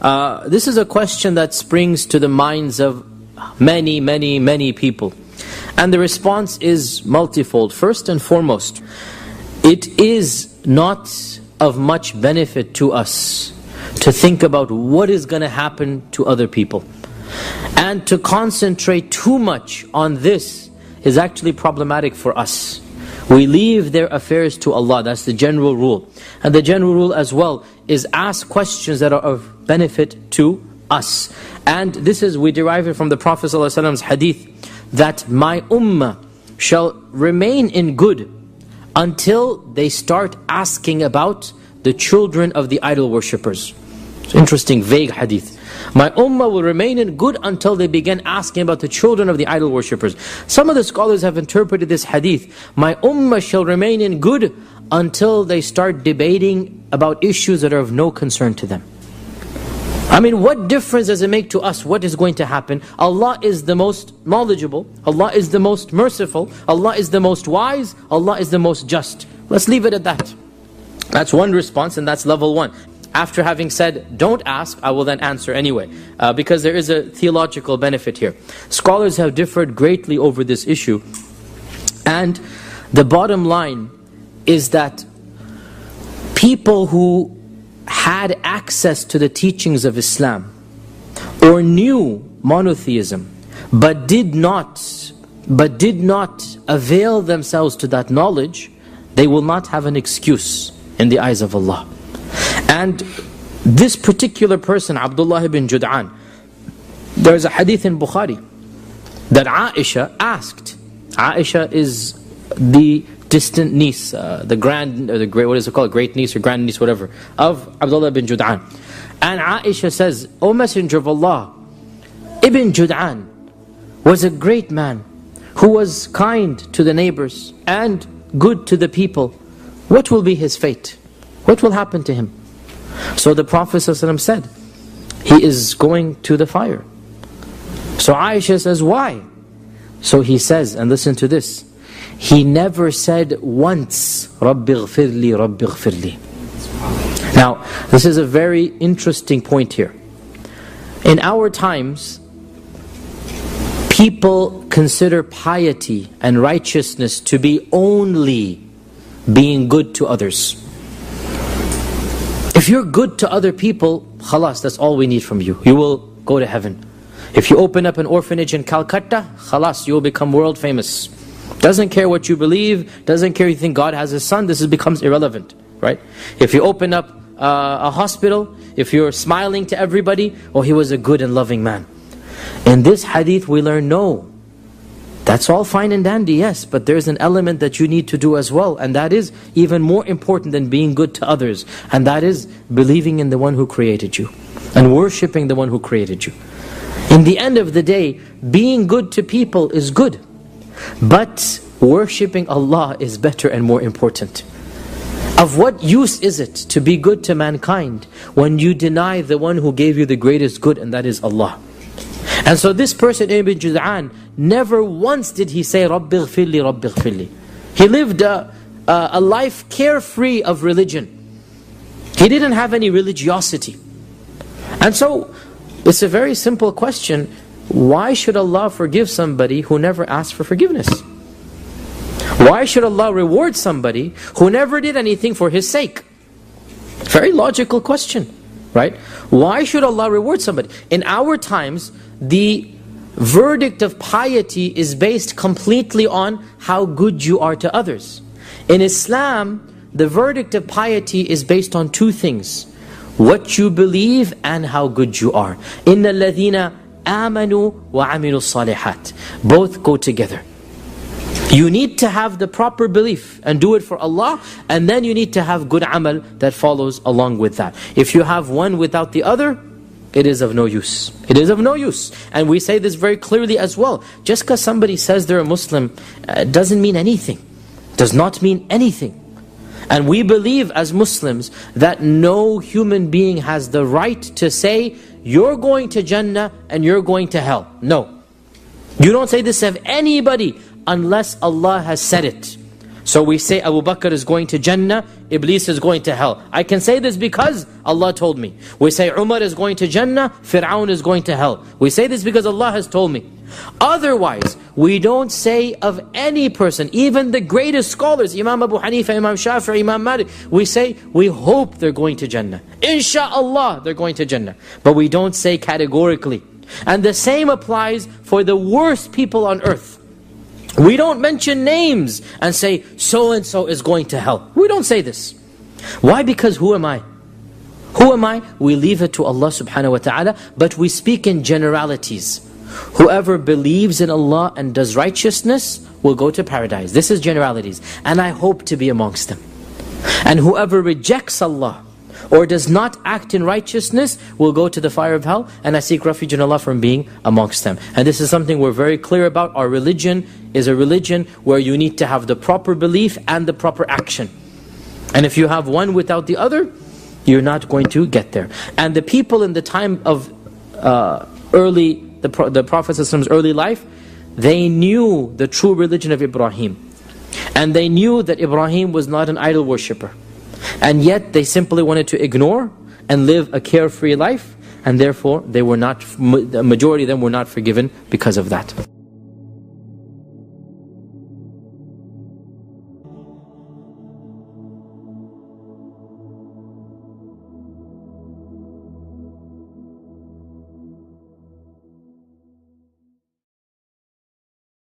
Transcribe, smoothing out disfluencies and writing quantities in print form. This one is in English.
This is a question that springs to the minds of many people. And the response is multifold. First and foremost, it is not of much benefit to us to think about what is going to happen to other people. And to concentrate too much on this is actually problematic for us. We leave their affairs to Allah. That's the general rule. And the general rule as well is ask questions that are of benefit to us. And this is, we derive it from the Prophet ﷺ's hadith, that my ummah shall remain in good until they start asking about the children of the idol worshippers. It's interesting, vague hadith. My ummah will remain in good until they begin asking about the children of the idol worshippers. Some of the scholars have interpreted this hadith, my ummah shall remain in good until they start debating about issues that are of no concern to them. I mean, what difference does it make to us what is going to happen? Allah is the most knowledgeable, Allah is the most merciful, Allah is the most wise, Allah is the most just. Let's leave it at that. That's one response, and that's level one. After having said, don't ask, I will then answer anyway. Because there is a theological benefit here. Scholars have differed greatly over this issue. And the bottom line is that people who had access to the teachings of Islam, or knew monotheism, but did not avail themselves to that knowledge, they will not have an excuse in the eyes of Allah. And this particular person, Abdullah ibn Jud'an, there is a hadith in Bukhari that Aisha asked. Aisha is the distant niece, the great, what is it called, great niece or grand niece, whatever, of Abdullah ibn Jud'an. And Aisha says, O Messenger of Allah, Ibn Jud'an was a great man who was kind to the neighbors and good to the people. What will be his fate? What will happen to him? So the Prophet ﷺ said, he is going to the fire. So Aisha says, why? So he says, and listen to this, he never said once, Rabbi ghfirli, Rabbi ghfirli. Now, this is a very interesting point here. In our times, people consider piety and righteousness to be only being good to others. If you're good to other people, khalas, that's all we need from you. You will go to heaven. If you open up an orphanage in Calcutta, khalas, you will become world famous. Doesn't care what you believe, doesn't care if you think God has a son, this becomes irrelevant, right? If you open up a hospital, if you're smiling to everybody, oh, he was a good and loving man. In this hadith we learn, no. That's all fine and dandy, yes, but there's an element that you need to do as well, and that is even more important than being good to others, and that is believing in the one who created you, and worshipping the one who created you. In the end of the day, being good to people is good, but worshipping Allah is better and more important. Of what use is it to be good to mankind when you deny the one who gave you the greatest good, and that is Allah? And so this person, Ibn Jud'an, never once did he say, Rabbi ghfirli, Rabbi ghfirli. He lived a life carefree of religion. He didn't have any religiosity. And so, it's a very simple question. Why should Allah forgive somebody who never asked for forgiveness? Why should Allah reward somebody who never did anything for His sake? Very logical question, right? Why should Allah reward somebody? In our times, the verdict of piety is based completely on how good you are to others. In Islam, the verdict of piety is based on two things: what you believe and how good you are. إِنَّ الَّذِينَ آمَنُوا وَعَمِلُوا الصَّالِحَاتِ. Both go together. You need to have the proper belief and do it for Allah, and then you need to have good amal that follows along with that. If you have one without the other, it is of no use. It is of no use. And we say this very clearly as well. Just because somebody says they're a Muslim doesn't mean anything. Does not mean anything. And we believe as Muslims that no human being has the right to say, you're going to Jannah and you're going to hell. No. You don't say this of anybody unless Allah has said it. So we say Abu Bakr is going to Jannah, Iblis is going to hell. I can say this because Allah told me. We say Umar is going to Jannah, Fir'aun is going to hell. We say this because Allah has told me. Otherwise, we don't say of any person, even the greatest scholars, Imam Abu Hanifa, Imam Shafi'i, Imam Malik, we say, we hope they're going to Jannah. Insha'Allah, they're going to Jannah. But we don't say categorically. And the same applies for the worst people on earth. We don't mention names and say, so-and-so is going to hell. We don't say this. Why? Because who am I? Who am I? We leave it to Allah subhanahu wa ta'ala, but we speak in generalities. Whoever believes in Allah and does righteousness will go to paradise. This is generalities. And I hope to be amongst them. And whoever rejects Allah or does not act in righteousness will go to the fire of hell, and I seek refuge in Allah from being amongst them. And this is something we're very clear about. Our religion is a religion where you need to have the proper belief and the proper action. And if you have one without the other, you're not going to get there. And the people in the time of the Prophet's early life, they knew the true religion of Ibrahim. And they knew that Ibrahim was not an idol worshipper. And yet they simply wanted to ignore and live a carefree life, and therefore the majority of them were not forgiven because of that.